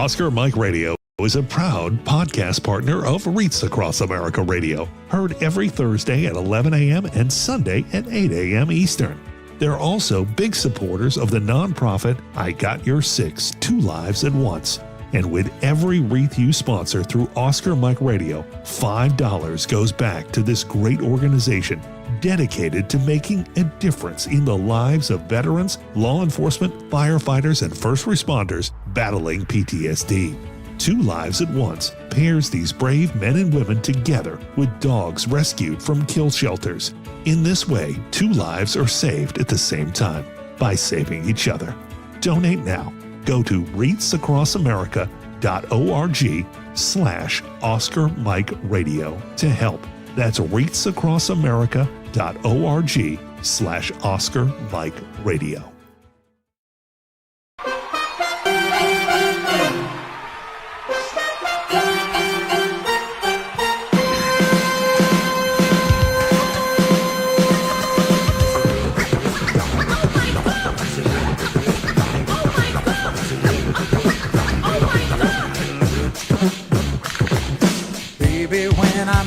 Oscar Mike Radio is a proud podcast partner of Wreaths Across America Radio, heard every Thursday at 11 a.m. and Sunday at 8 a.m. Eastern. They're also big supporters of the nonprofit I Got Your Six, Two Lives at Once. And with every wreath you sponsor through Oscar Mike Radio, $5 goes back to this great organization dedicated to making a difference in the lives of veterans, law enforcement, firefighters, and first responders battling PTSD. Two Lives at Once pairs these brave men and women together with dogs rescued from kill shelters. In this way, two lives are saved at the same time by saving each other. Donate now. Go to wreathsacrossamerica.org/Oscar Mike Radio to help. That's wreathsacrossamerica.org/Oscar Mike Radio.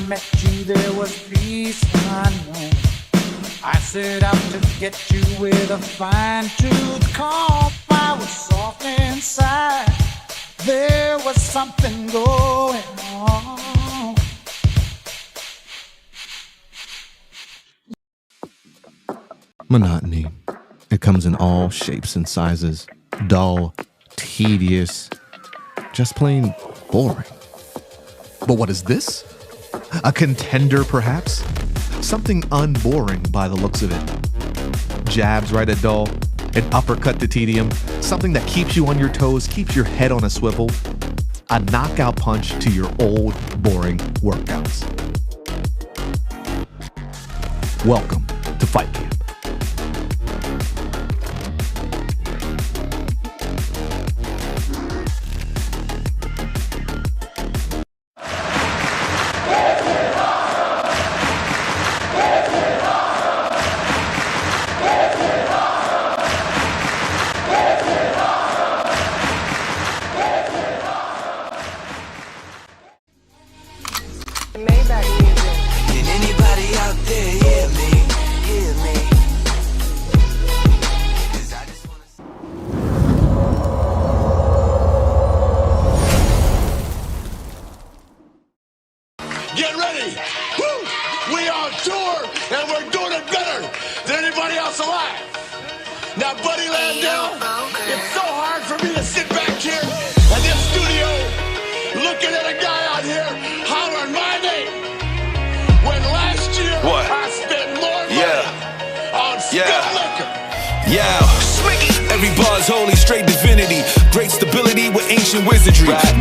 Met you, there was peace unknown. I set out to get you with a fine-tooth comb. I was soft inside. There was something going on. Monotony. It comes in all shapes and sizes. Dull, tedious, just plain boring. But what is this? A contender, perhaps? Something unboring by the looks of it. Jabs right at dull, an uppercut to tedium, something that keeps you on your toes, keeps your head on a swivel, a knockout punch to your old, boring workouts. Welcome to Fight Camp.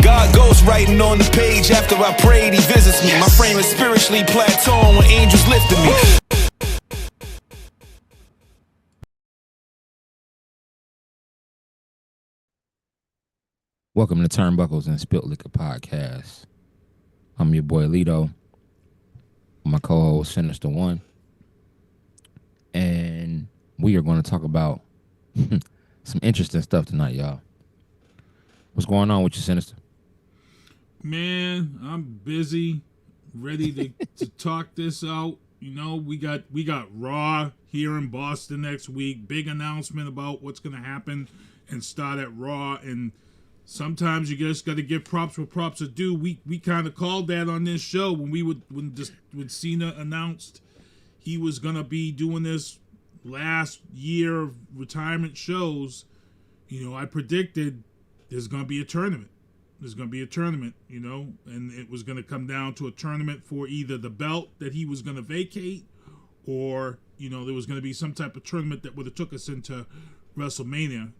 God goes writing on the page after I prayed, he visits me. My frame is spiritually plateauing when angels lifted me. Welcome to Turnbuckles and Spilt Liquor Podcast. I'm your boy Lito, my co-host Sinista1, and we are going to talk about some interesting stuff tonight, y'all. What's going on with you, Sinister? Man, I'm busy, ready to talk this out. You know, we got Raw here in Boston next week. Big announcement about what's going to happen and start at Raw. And sometimes you just got to give props where props are due. We kind of called that on this show when Cena announced he was going to be doing this last year of retirement shows. You know, I predicted there's going to be a tournament. There's going to be a tournament, you know, and it was going to come down to a tournament for either the belt that he was going to vacate or, you know, there was going to be some type of tournament that would have took us into WrestleMania.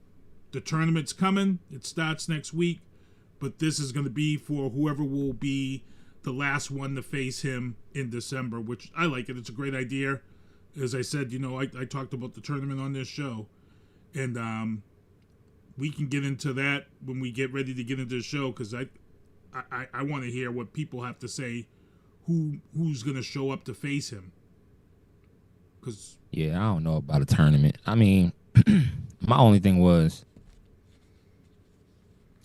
The tournament's coming. It starts next week, but this is going to be for whoever will be the last one to face him in December, which I like it. It's a great idea. As I said, you know, I talked about the tournament on this show, and we can get into that when we get ready to get into the show, because I want to hear what people have to say, who's going to show up to face him. Yeah, I don't know about a tournament. I mean, my only thing was,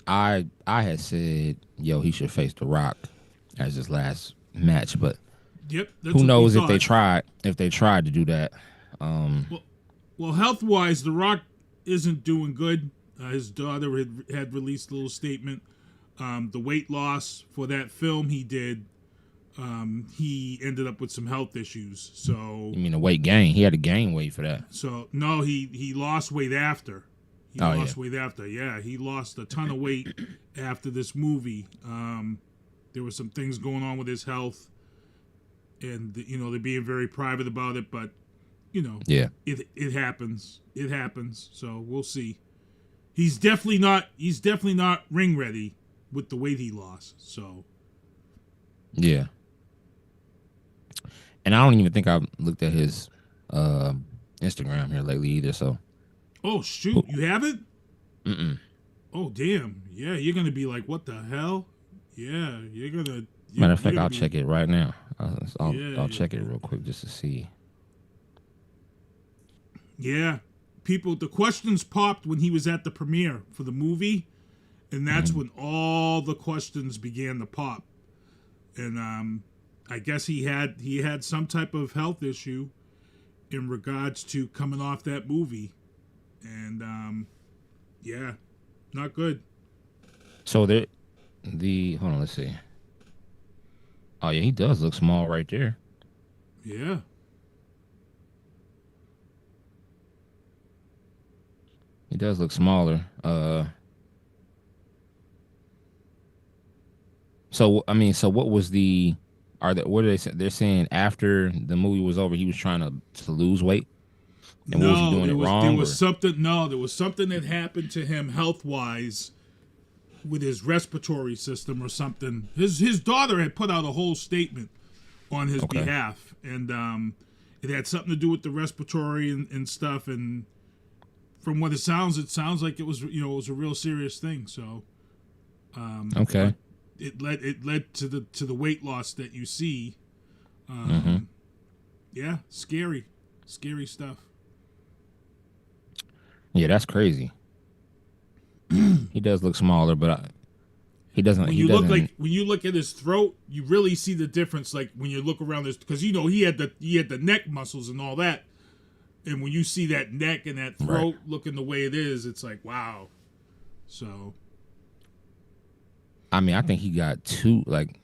I had said, yo, he should face The Rock as his last match, but Yep. That's who what knows we if they thought. tried to do that. Well, health-wise, The Rock isn't doing good. His daughter had released a little statement. The weight loss for that film he did, he ended up with some health issues. So You mean the weight gain? He had to gain weight for that. So no, he lost weight after. He Oh, lost yeah. weight after. Yeah, he lost a ton of weight after this movie. There were some things going on with his health, and they're being very private about it. But Yeah. it happens. It happens. So we'll see. He's definitely not ring ready with the weight he lost. So Yeah. And I don't even think I've looked at his Instagram here lately either. So oh shoot, you haven't? Mm-mm. Oh damn, yeah, you're gonna be like, what the hell? Yeah, you're gonna. Matter of fact, I'll check it right now. I'll Yeah, check it real quick just to see. Yeah, the questions popped when he was at the premiere for the movie, and that's when all the questions began to pop. And I guess he had some type of health issue in regards to coming off that movie, and yeah, not good. So hold on, let's see. Oh yeah, he does look small right there. Yeah. He does look smaller. So what was the? What are they saying? They're saying after the movie was over, he was trying to lose weight. And what was he doing wrong? There was something. No, there was something that happened to him health wise, with his respiratory system or something. His daughter had put out a whole statement on his behalf, and it had something to do with the respiratory and stuff. And from what it sounds like it was a real serious thing. So Okay. it led to the weight loss that you see. Yeah, scary stuff. Yeah, that's crazy. He does look smaller, but he doesn't. When you look at his throat, you really see the difference. Like when you look around this, because he had the neck muscles and all that, and when you see that neck and that throat looking the way it is, it's like wow. So, I mean, I think he got two. Like,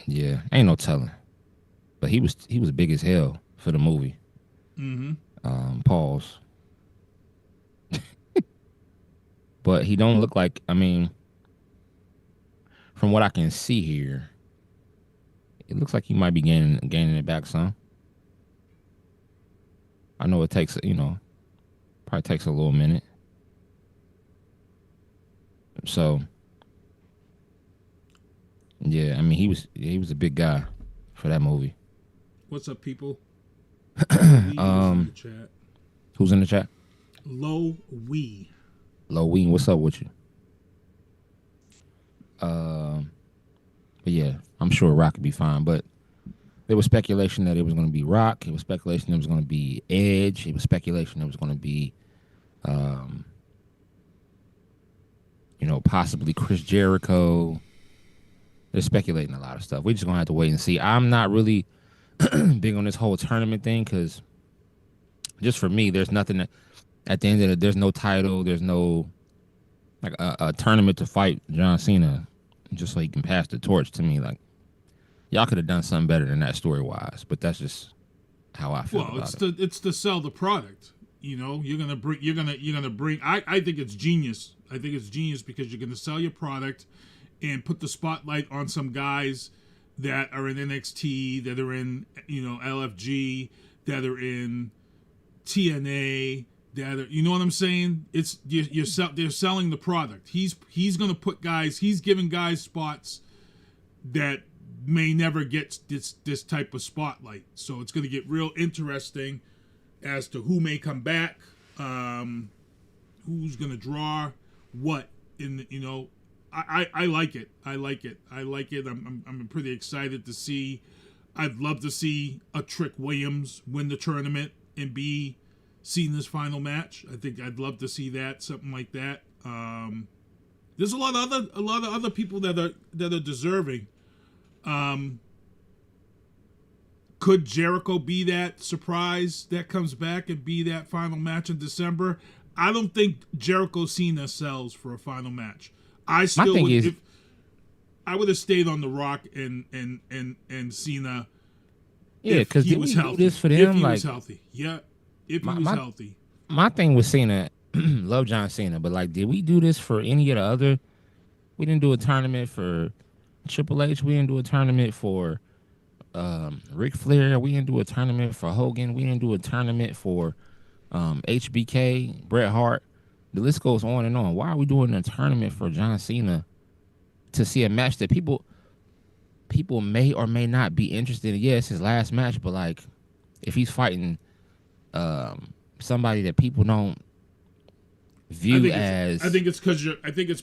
yeah, ain't no telling. But he was big as hell for the movie. Pause. But he don't look like. I mean, from what I can see here, it looks like he might be gaining it back some. I know it takes probably takes a little minute. So, yeah, I mean he was a big guy for that movie. what's up, people? In the chat. Who's in the chat? Low Wee. Low Ween, what's up with you? But yeah, I'm sure Rock could be fine. But there was speculation that it was going to be Rock. It was speculation it was going to be Edge. It was speculation it was going to be, possibly Chris Jericho. They're speculating a lot of stuff. We're just going to have to wait and see. I'm not really big on this whole tournament thing because just for me, there's nothing that, at the end of it, there's no title. There's no like a tournament to fight John Cena just so he can pass the torch to me. Like, y'all could have done something better than that story wise, but that's just how I feel. Well, it's to sell the product. You're gonna bring. I think it's genius. I think it's genius because you're gonna sell your product and put the spotlight on some guys that are in NXT, that are in LFG, that are in TNA. You know what I'm saying? It's they're selling the product. He's gonna put guys. He's giving guys spots that may never get this type of spotlight. So it's gonna get real interesting as to who may come back, who's gonna draw what in I like it. I like it. I'm pretty excited to see. I'd love to see a Trick Williams win the tournament and be seen this final match. I think I'd love to see that, something like that. There's a lot of other people that are deserving. Could Jericho be that surprise that comes back and be that final match in December? I don't think Jericho Cena sells for a final match. I would have stayed on The Rock and Cena. Yeah, because he was healthy. This for them, if he was healthy. Yeah, if he was healthy. My thing with Cena, love John Cena, but like, did we do this for any of the other? We didn't do a tournament for Triple H. We didn't do a tournament for Ric Flair. We didn't do a tournament for Hogan. We didn't do a tournament for HBK, Bret Hart. The list goes on and on. Why are we doing a tournament for John Cena to see a match that people may or may not be interested in? Yeah, it's his last match, but like, if he's fighting somebody that people don't view as, I think it's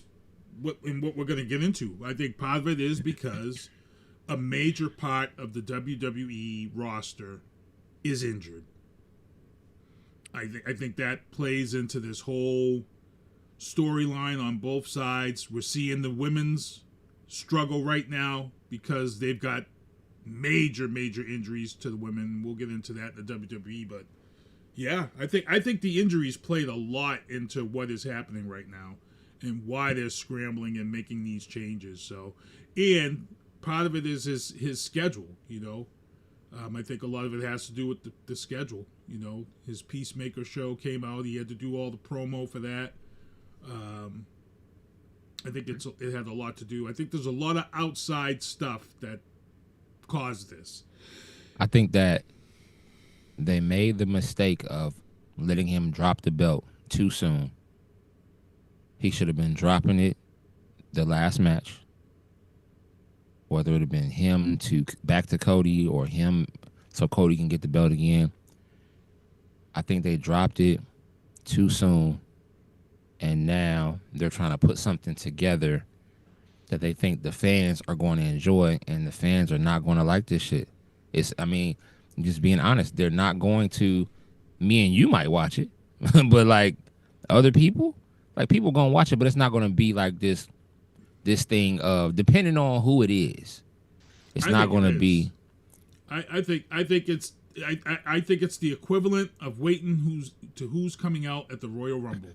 what we're going to get into. I think part of it is because a major part of the WWE roster is injured. I think that plays into this whole storyline on both sides. We're seeing the women's struggle right now because they've got major injuries to the women. We'll get into that in the WWE, but yeah, I think the injuries played a lot into what is happening right now and why they're scrambling and making these changes. So, and part of it is his schedule, you know. I think a lot of it has to do with the schedule. You know, his Peacemaker show came out. He had to do all the promo for that. I think it had a lot to do. I think there's a lot of outside stuff that caused this. I think that they made the mistake of letting him drop the belt too soon. He should have been dropping it the last match. Whether it would have been him back to Cody or him so Cody can get the belt again. I think they dropped it too soon, and now they're trying to put something together that they think the fans are going to enjoy, and the fans are not going to like this shit. Just being honest, they're not going to. Me and you might watch it, but like other people, like people going to watch it, but it's not going to be like this thing of, depending on who it is, it's not going to be. I think it's the equivalent of waiting who's coming out at the Royal Rumble.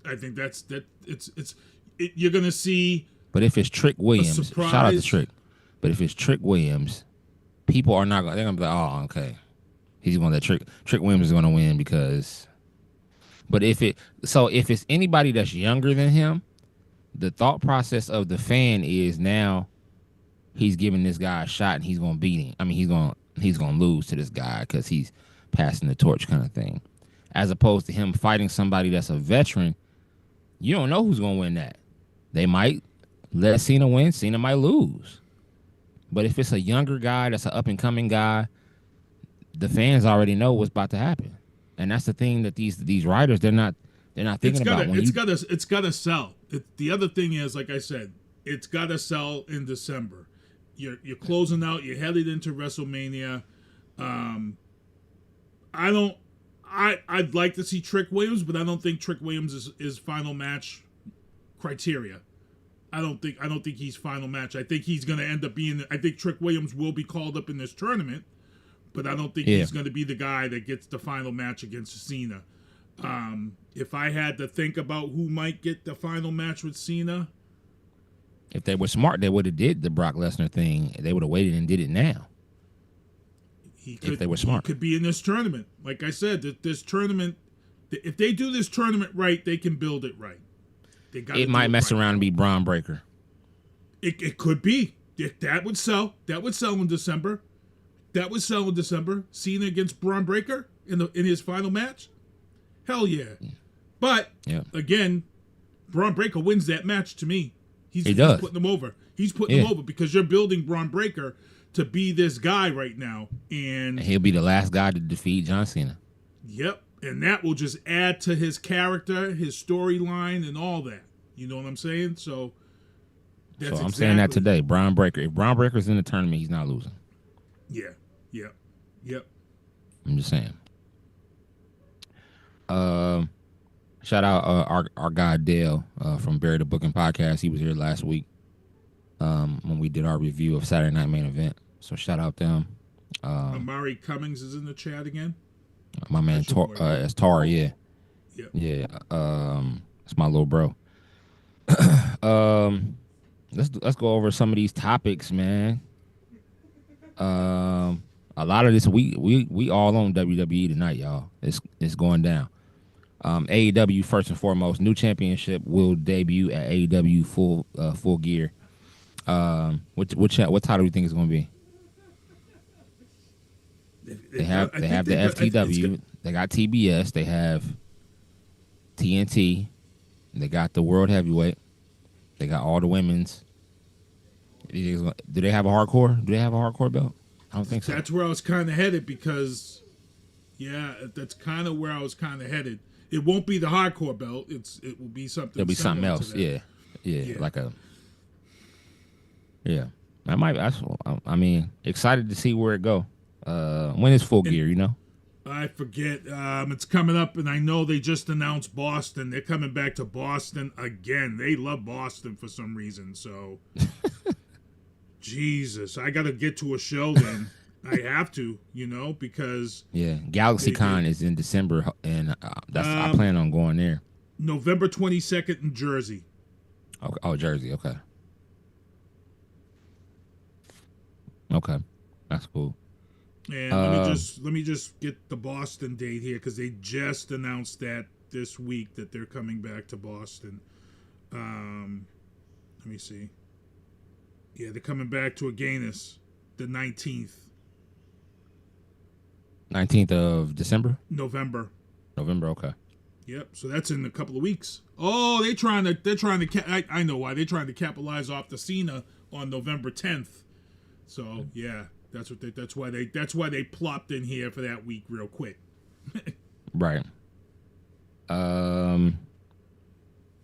I think you're going to see. But if it's Trick Williams, shout out to Trick. But if it's Trick Williams, people are not going. They're going to be like, oh, okay, he's going to Trick Williams is going to win because. But if it's anybody that's younger than him, the thought process of the fan is now he's giving this guy a shot and he's going to beat him. I mean, he's going to lose to this guy because he's passing the torch kind of thing. As opposed to him fighting somebody that's a veteran, you don't know who's going to win that. They might let Cena win. Cena might lose. But if it's a younger guy that's an up-and-coming guy, the fans already know what's about to happen. And that's the thing that these writers, they're not thinking about. It's got to sell. The other thing is, like I said, it's got to sell in December. You're closing out. You're headed into WrestleMania. I'd like to see Trick Williams, but I don't think Trick Williams is final match criteria. I don't think he's final match. I think he's going to end up being. I think Trick Williams will be called up in this tournament, but I don't think he's going to be the guy that gets the final match against Cena. If I had to think about who might get the final match with Cena, if they were smart, they would have did the Brock Lesnar thing. They would have waited and did it now. If they were smart, he could be in this tournament. Like I said, this tournament. If they do this tournament right, they can build it right. It might mess around and be Braun Breaker. It could be. That would sell. That would sell in December. Cena against Braun Breaker in his final match. Hell yeah. But again, Braun Breaker wins that match to me. He's putting him over. He's putting him over because you're building Braun Breaker to be this guy right now, and he'll be the last guy to defeat John Cena. Yep, and that will just add to his character, his storyline, and all that. You know what I'm saying? So I'm saying that today. Braun Breaker. If Braun Breaker's in the tournament, he's not losing. Yep. I'm just saying. Shout out our guy Dale from Bury the Booking Podcast. He was here last week when we did our review of Saturday Night Main Event. So shout out them. Amari Cummings is in the chat again. My man it's Tar, yeah. Yep. Yeah. It's my little bro. Let's go over some of these topics, man. A lot of this we all on WWE tonight, y'all. It's going down. AEW first and foremost, new championship will debut at AEW full gear. What title do you think it's going to be? They have the FTW. They got TBS. They have TNT. They got the World Heavyweight. They got all the women's. Do they have a hardcore? Do they have a hardcore belt? I don't think so. That's where I was kind of headed because, that's kind of where I was kind of headed. It won't be the hardcore belt. It will be something. It'll be something else. Yeah, like a. Yeah, I mean, excited to see where it go. When is full gear? You know. I forget. It's coming up, and I know they just announced Boston. They're coming back to Boston again. They love Boston for some reason. So, Jesus, I got to get to a show then. I have to, because GalaxyCon is in December, and I plan on going there. November 22nd in Jersey. Oh, Jersey. Okay, that's cool. And let me just get the Boston date here because they just announced that this week that they're coming back to Boston. Let me see. Yeah, they're coming back to Elegance the 19th. 19th of December? November, okay. Yep. So that's in a couple of weeks. Oh, they're trying to. I know why they're trying to capitalize off the Cena on November 10th. So yeah, that's why they plopped in here for that week real quick. Right. No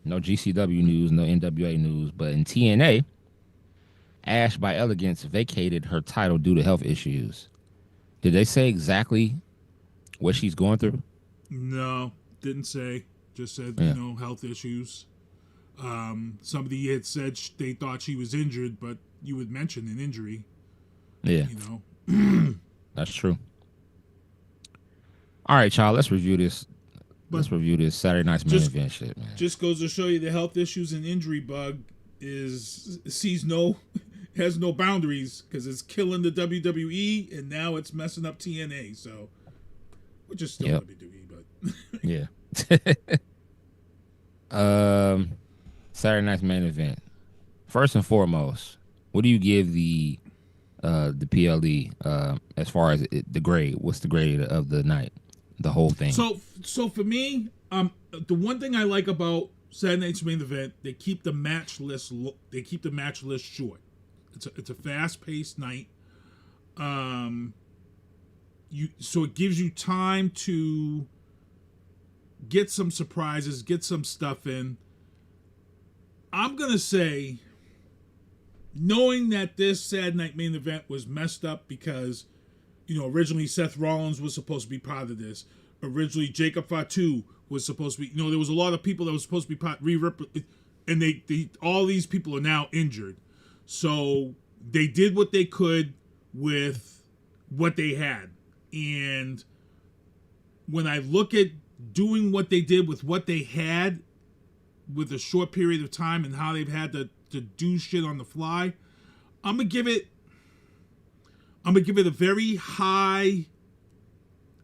GCW news, no NWA news, but in TNA, Ash by Elegance vacated her title due to health issues. Did they say exactly what she's going through? No, didn't say. Just said, health issues. Somebody had said they thought she was injured, but you would mention an injury. Yeah. That's true. All right, y'all, let's review this. Let's review this Saturday night's main event shit, man. Just goes to show you the health issues and injury bug has no boundaries because it's killing the WWE and now it's messing up TNA. So, which is still WWE, but yeah. Saturday night's main event. First and foremost, what do you give the PLE as far as the grade? What's the grade of the night? The whole thing. So for me, the one thing I like about Saturday night's main event, they keep the match list short. It's a fast paced night. So it gives you time to get some surprises, get some stuff in. I'm gonna say, knowing that this Saturday night main event was messed up because, originally Seth Rollins was supposed to be part of this. Originally Jacob Fatu was supposed to be, there was a lot of people that was supposed to be part, and they all these people are now injured. So they did what they could with what they had. And when I look at doing what they did with what they had with a short period of time and how they've had to do shit on the fly, I'm gonna give it a very high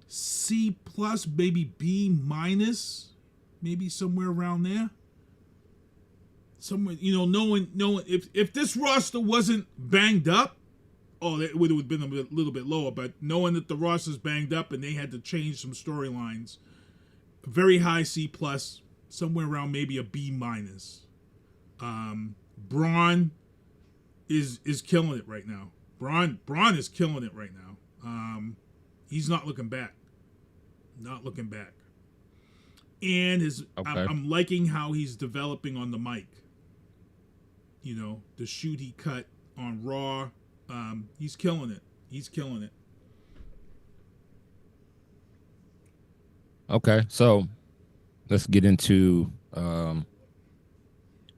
C plus, maybe B minus, maybe somewhere around there. Somewhere, knowing if this roster wasn't banged up, it would have been a little bit lower. But knowing that the roster's banged up and they had to change some storylines, very high C plus, somewhere around maybe a B minus. Braun is killing it right now. Braun is killing it right now. He's not looking back. And I'm liking how he's developing on the mic. The shoot he cut on Raw, he's killing it. Okay, so let's get into well,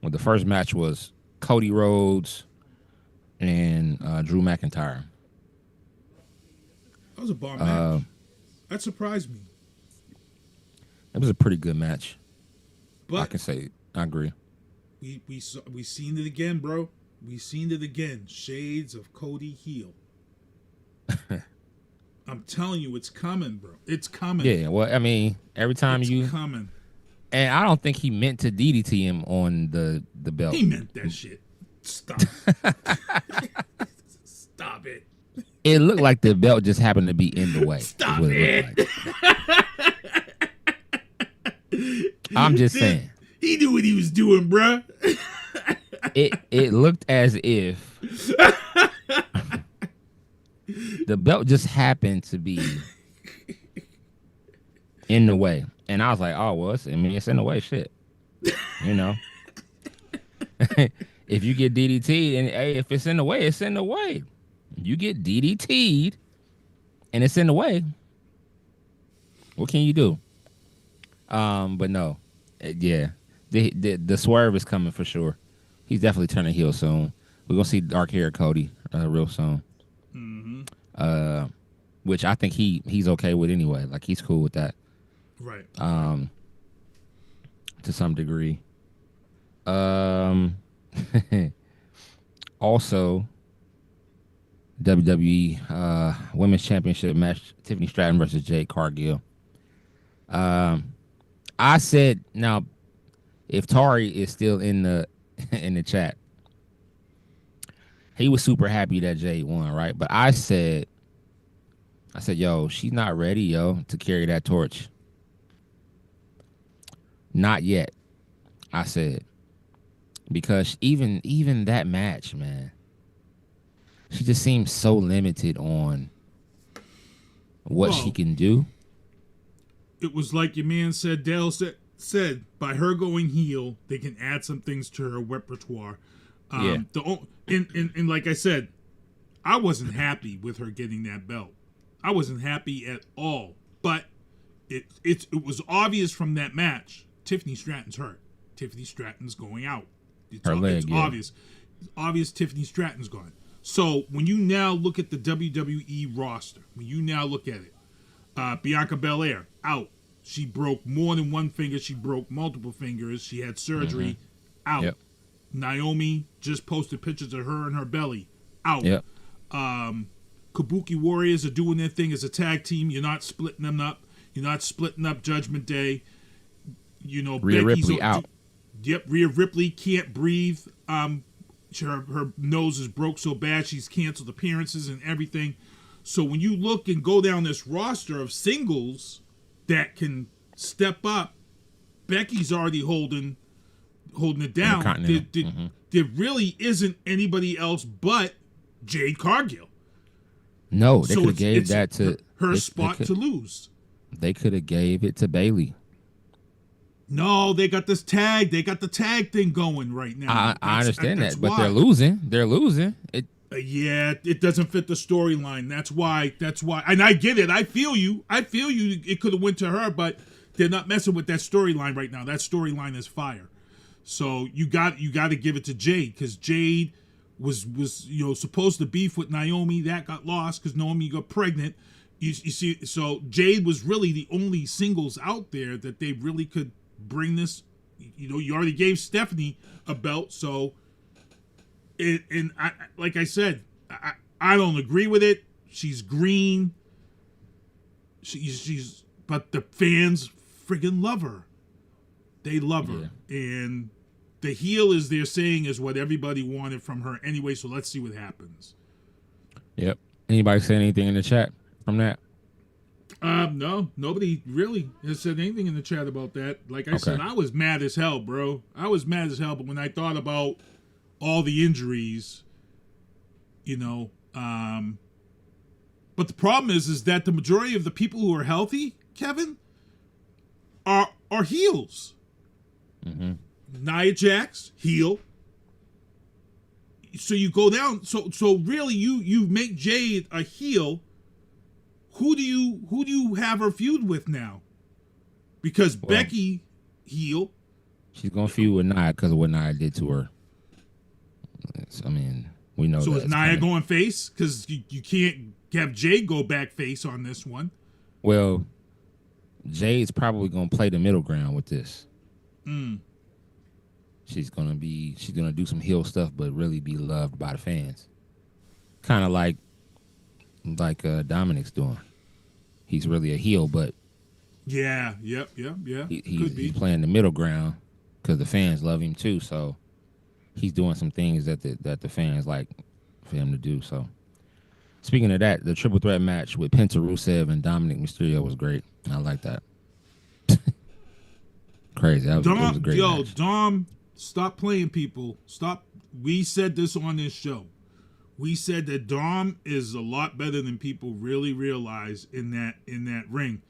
the first match was Cody Rhodes and Drew McIntyre. That was a bomb match. That surprised me. It was a pretty good match. But I can say I agree. We seen it again, bro. We seen it again. Shades of Cody heel. I'm telling you, it's coming, bro. It's coming. Yeah, well, I mean, every time it's coming. And I don't think he meant to DDT him on the belt. He meant that shit. Stop. Stop it. It looked like the belt just happened to be in the way. Stop it. I'm just saying. He knew what he was doing, bruh. It looked as if the belt just happened to be in the way. And I was like, oh, well, it's in the way, shit. You know? If you get DDT'd, and hey, if it's in the way, it's in the way. You get DDT'd, and it's in the way. What can you do? But no. Yeah. The swerve is coming for sure. He's definitely turning heel soon. We're gonna see dark hair Cody real soon. Mm-hmm. Which I think he's okay with anyway. Like he's cool with that. Right. To some degree. Also, WWE Women's Championship match: Tiffany Stratton versus Jade Cargill. I said now, if Tari is still in the chat, he was super happy that Jade won, right? But I said, yo, she's not ready, yo, to carry that torch. Not yet, I said, because even that match, man, she just seems so limited on what she can do. It was like your man said, Dale said, by her going heel, they can add some things to her repertoire. And like I said, I wasn't happy with her getting that belt. I wasn't happy at all. But it was obvious from that match, Tiffany Stratton's hurt. Tiffany Stratton's going out. It's obvious. It's obvious Tiffany Stratton's gone. So when you now look at the WWE roster, when you now look at it, Bianca Belair, out. She broke more than one finger. She broke multiple fingers. She had surgery. Out. Yep. Naomi just posted pictures of her and her belly. Out. Yep. Kabuki Warriors are doing their thing as a tag team. You're not splitting them up. You're not splitting up Judgment Day. You know, Rhea Becky's Ripley out. Yep, Rhea Ripley can't breathe. Her nose is broke so bad she's canceled appearances and everything. So when you look and go down this roster of singles that can step up, Becky's already holding it down. There really isn't anybody else but Jade Cargill. No, they could have gave that to her spot to lose. They could have gave it to Bayley. No, they got this tag. They got the tag thing going right now. I understand that, but they're losing. They're losing. Yeah, it doesn't fit the storyline. That's why. And I get it. I feel you. It could have went to her, but they're not messing with that storyline right now. That storyline is fire. So you got to give it to Jade, because Jade was supposed to beef with Naomi. That got lost because Naomi got pregnant. You see, so Jade was really the only singles out there that they really could bring this. You already gave Stephanie a belt, so. And I, like I said, I don't agree with it. She's green. But the fans friggin' love her. They love her. And the heel, is they're saying, is what everybody wanted from her anyway, so let's see what happens. Yep. Anybody say anything in the chat from that? No, nobody really has said anything in the chat about that. Like I said, I was mad as hell, bro. I was mad as hell, but when I thought about all the injuries, but the problem is that the majority of the people who are healthy, Kevin, are heels. Mm-hmm. Nia Jax, heel. So you go down. So really, you make Jade a heel. Who do you have her feud with now? Because Becky heel. She's gonna feud with Nia because of what Nia did to her. I mean, we know. So that is Nia going face? Because you can't have Jay go back face on this one. Well, Jay's probably gonna play the middle ground with this. She's gonna do some heel stuff, but really be loved by the fans. Kind of like Dominic's doing. He's really a heel, but yeah. He's playing the middle ground because the fans love him too. So he's doing some things that the fans like for him to do. So speaking of that, the triple threat match with Penta, Rusev, and Dominic Mysterio was great. I like that. Crazy. It was a great match. Dom, stop playing people. Stop. We said this on this show. We said that Dom is a lot better than people really realize in that ring.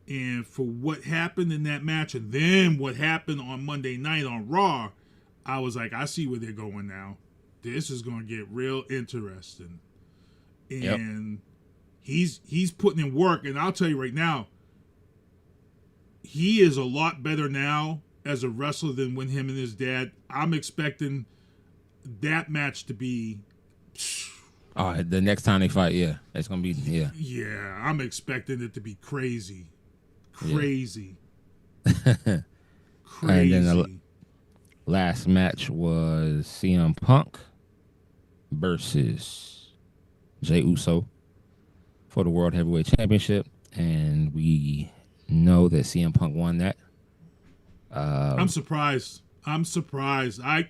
And for what happened in that match and then what happened on Monday night on Raw, I was like, I see where they're going now. This is going to get real interesting. And he's putting in work. And I'll tell you right now, he is a lot better now as a wrestler than when him and his dad. I'm expecting that match to be... The next time they fight, it's gonna be Yeah, I'm expecting it to be crazy. Crazy. And then the last match was CM Punk versus Jey Uso for the World Heavyweight Championship, and we know that CM Punk won that. I'm surprised. I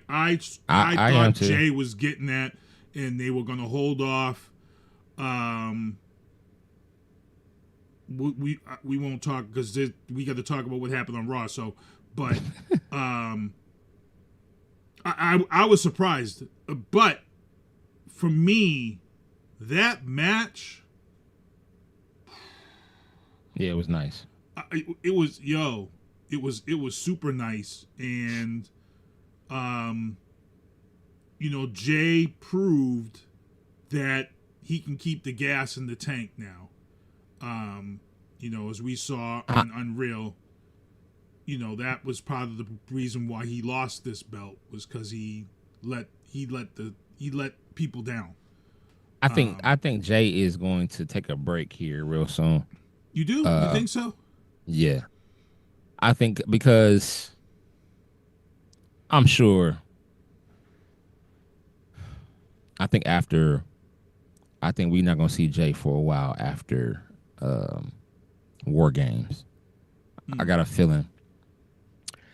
thought Jay was getting that, and they were going to hold off. We won't talk because we got to talk about what happened on Raw. So, but I was surprised. But for me, that match, it was nice. It was super nice, and Jay proved that he can keep the gas in the tank now. As we saw on Unreal, that was part of the reason why he lost this belt was because he let people down. I think Jay is going to take a break here real soon. You do? You think so? Yeah. I think because I'm sure. I think we're not gonna see Jay for a while after War Games. I got a feeling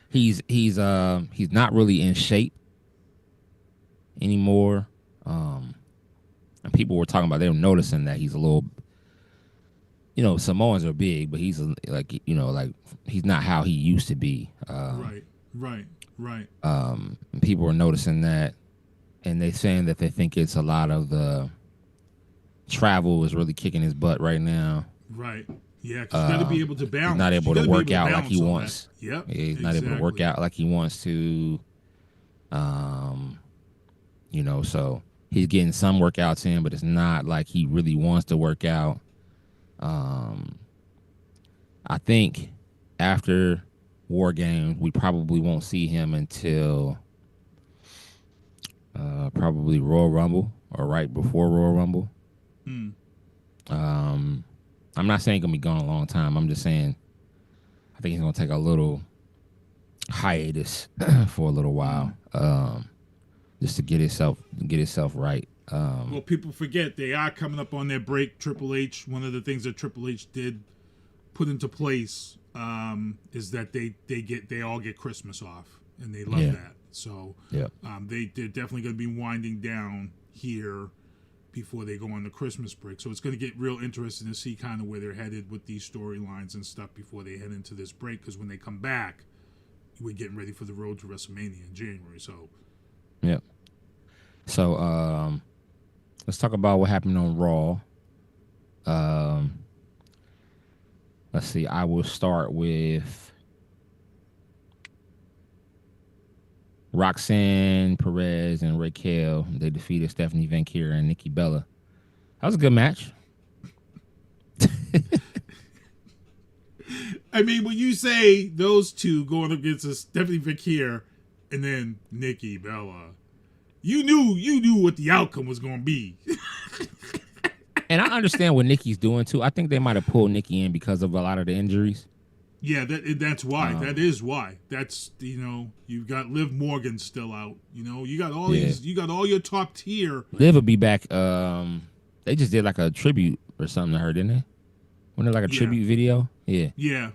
he's not really in shape anymore. And people were talking about, they were noticing that he's a little, Samoans are big, but he's like he's not how he used to be. Right. And people were noticing that, and they saying that they think it's a lot of the travel is really kicking his butt right now. Right. Yeah, because he's got to be able to balance. He's not able to work out like he wants. Yep. Yeah, he's not able to work out like he wants to. So he's getting some workouts in, but it's not like he really wants to work out. I think after War Games, we probably won't see him until probably Royal Rumble or right before Royal Rumble. I'm not saying he's gonna be gone a long time. I'm just saying I think he's gonna take a little hiatus for a little while, just to get himself right. Well, people forget they are coming up on their break. Triple H, one of the things that Triple H did put into place is that they all get Christmas off, and they love that. So they're definitely going to be winding down here before they go on the Christmas break. So it's going to get real interesting to see kind of where they're headed with these storylines and stuff before they head into this break. Because when they come back, we're getting ready for the road to WrestleMania in January. So, So let's talk about what happened on Raw. Let's see. I will start with Roxanne Perez and Raquel. They defeated Stephanie Van Kier and Nikki Bella. That was a good match. I mean, when you say those two going up against Stephanie Fakir and then Nikki Bella, you knew what the outcome was going to be. And I understand what Nikki's doing too. I think they might have pulled Nikki in because of a lot of the injuries. Yeah, that's why. That is why. That's, you've got Liv Morgan still out. You got all these. You got all your top tier. Liv will be back. They just did like a tribute or something to her, didn't they? Wasn't it like a tribute video? Yeah. Yeah.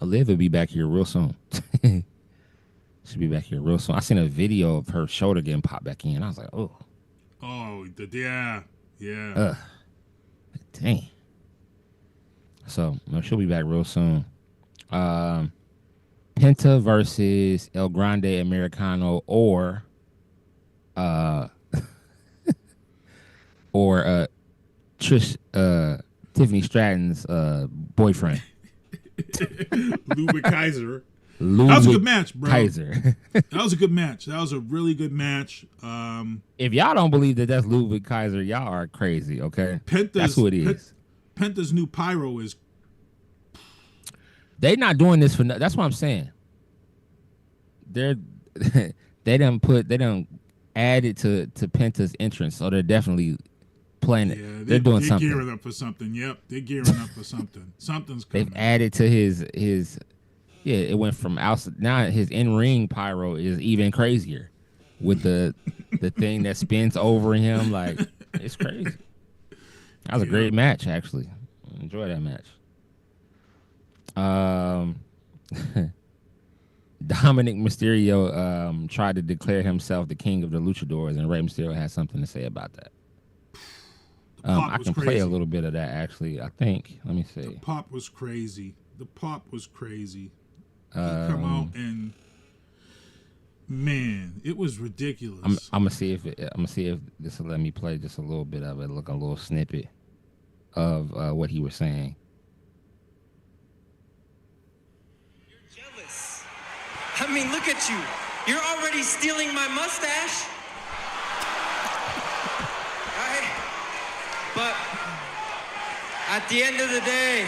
Liv will be back here real soon. She'll be back here real soon. I seen a video of her shoulder getting popped back in. I was like, oh. Oh, yeah. Dang. So she'll be back real soon. Penta versus El Grande Americano or Trish Tiffany Stratton's boyfriend. Ludwig Kaiser. That was a good match, bro. Kaiser. That was a good match. That was a really good match. If y'all don't believe that that's Ludwig Kaiser, y'all are crazy, okay? That's who it is. Penta's new pyro is... They not doing this for... That's what I'm saying. They done added to Penta's entrance, so they're definitely playing it. Yeah, they're doing something. They're gearing up for something. Yep, they're gearing up for something. Something's coming. They've added to his... Yeah, it went from outside. Now his in-ring pyro is even crazier with the thing that spins over him. Like, it's crazy. That was a great match, actually. Enjoy that match. Dominic Mysterio tried to declare himself the king of the luchadors, and Rey Mysterio had something to say about that. I can play a little bit of that, actually. I think. Let me see. The pop was crazy. He come out and man, it was ridiculous. I'm gonna see if this will let me play just a little bit of it. Look, a little snippet of what he was saying. You're jealous. I mean, look at you. You're already stealing my mustache. Right? But at the end of the day,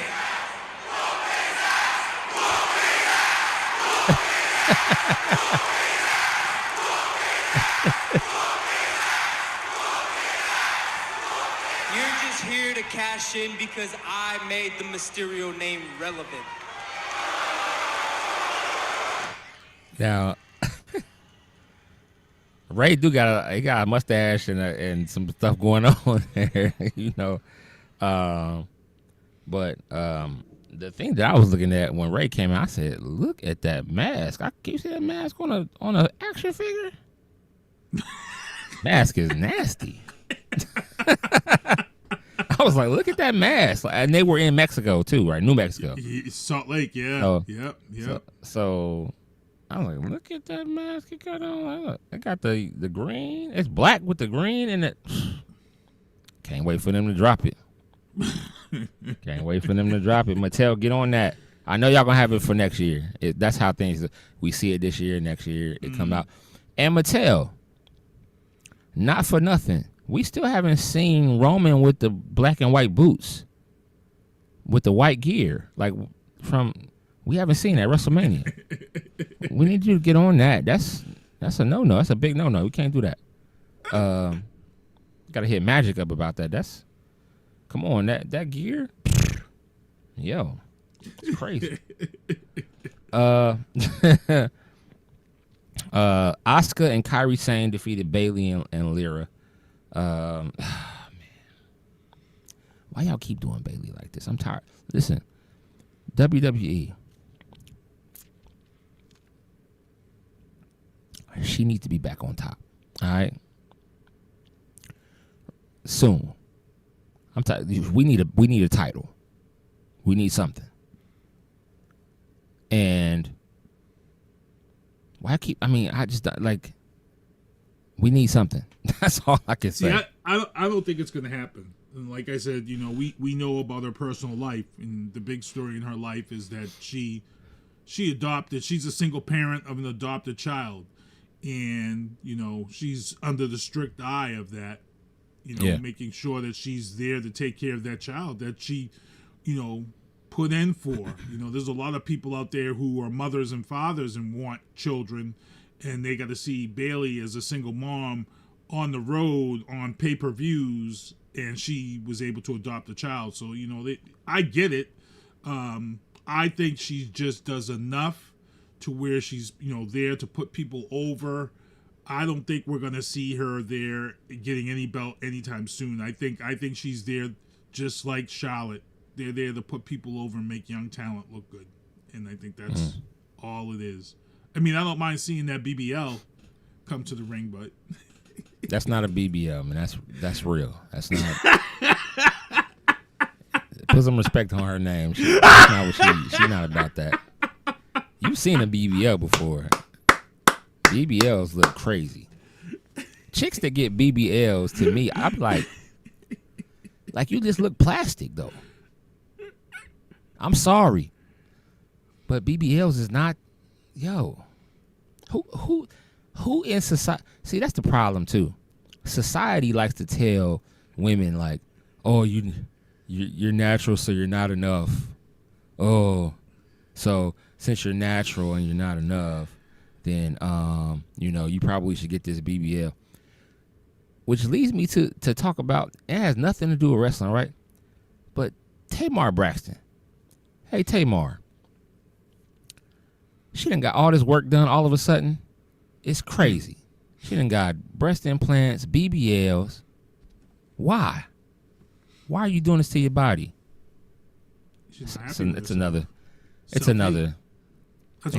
you're just here to cash in because I made the Mysterio name relevant. Now, Ray got a mustache and some stuff going on there, but the thing that I was looking at when Ray came out, I said, "Look at that mask! I keep seeing that mask on a action figure. Mask is nasty." I was like, "Look at that mask!" And they were in Mexico too, right? New Mexico, Salt Lake, yeah. So, Yep. So I was like, "Look at that mask! It got on. Look, it got the green. It's black with the green, and it. Can't wait for them to drop it." Can't wait for them to drop it. Mattel, get on that. I know y'all gonna have it for next year. That's how things. We see it this year, next year it come out. And Mattel, not for nothing, we still haven't seen Roman with the black and white boots, with the white gear. We haven't seen that at WrestleMania. We need you to get on that. That's a no-no. That's a big no-no. We can't do that. Gotta hit Magic up about that. Come on, that gear, yo, it's crazy. Asuka and Kairi Sane defeated Bayley and Lyra. Man, why y'all keep doing Bayley like this? I'm tired. Listen, WWE, she needs to be back on top. All right, soon. I'm tired. We need a title. We need something. And I just like. We need something. That's all I can say. See, I don't think it's going to happen. And like I said, we know about her personal life, and the big story in her life is that she adopted. She's a single parent of an adopted child, and she's under the strict eye of that. Making sure that she's there to take care of that child that she, put in for. You know, there's a lot of people out there who are mothers and fathers and want children, and they got to see Bailey as a single mom on the road on pay-per-views, and she was able to adopt a child. So, you know, I get it. I think she just does enough to where she's, you know, there to put people over. I don't think we're going to see her there getting any belt anytime soon. I think she's there just like Charlotte. They're there to put people over and make young talent look good. And I think that's all it is. I mean, I don't mind seeing that BBL come to the ring, but that's not a BBL, man. That's real. That's not. Put some respect on her name. She's not about that. You've seen a BBL before. BBLs look crazy. Chicks that get BBLs, to me, I'm like you just look plastic, though. I'm sorry, but BBLs is not. Yo, who in society? See, that's the problem too. Society likes to tell women like, "Oh, you're natural, so you're not enough." Oh, so since you're natural and you're not enough, then you know, you probably should get this BBL. Which leads me to talk about, it has nothing to do with wrestling, right? But Tamar Braxton. Hey, Tamar. She done got all this work done all of a sudden. It's crazy. She done got breast implants, BBLs. Why? Why are you doing this to your body? It's another. That's a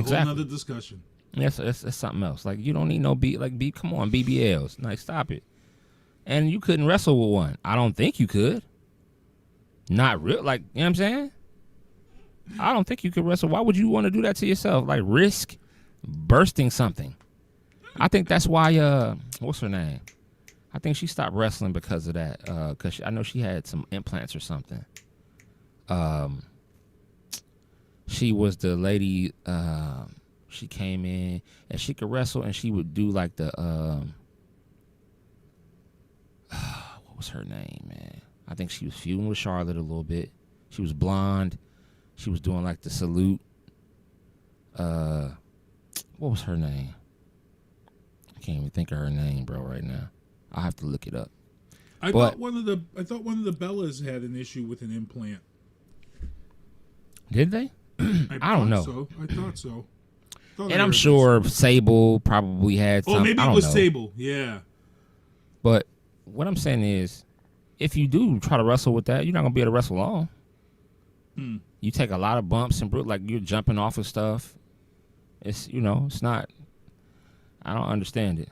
whole nother discussion. Yes, it's something else. Like, you don't need no come on, BBLs. Like, stop it. And you couldn't wrestle with one. I don't think you could. Not real. Like, you know what I'm saying? I don't think you could wrestle. Why would you want to do that to yourself? Like, risk bursting something. I think that's why, what's her name? I think she stopped wrestling because of that. Because I know she had some implants or something. She was the lady, she came in and she could wrestle, and she would do like the, what was her name, man? I think she was feuding with Charlotte a little bit. She was blonde. She was doing like the salute. What was her name? I can't even think of her name, bro, right now. I'll have to look it up. I thought one of the Bellas had an issue with an implant. Did they? I don't know. I thought so. And I'm sure Sable probably had some. Oh, maybe it was Sable. Yeah. But what I'm saying is, if you do try to wrestle with that, you're not gonna be able to wrestle long. You take a lot of bumps and like you're jumping off of stuff. It's, you know, it's not. I don't understand it.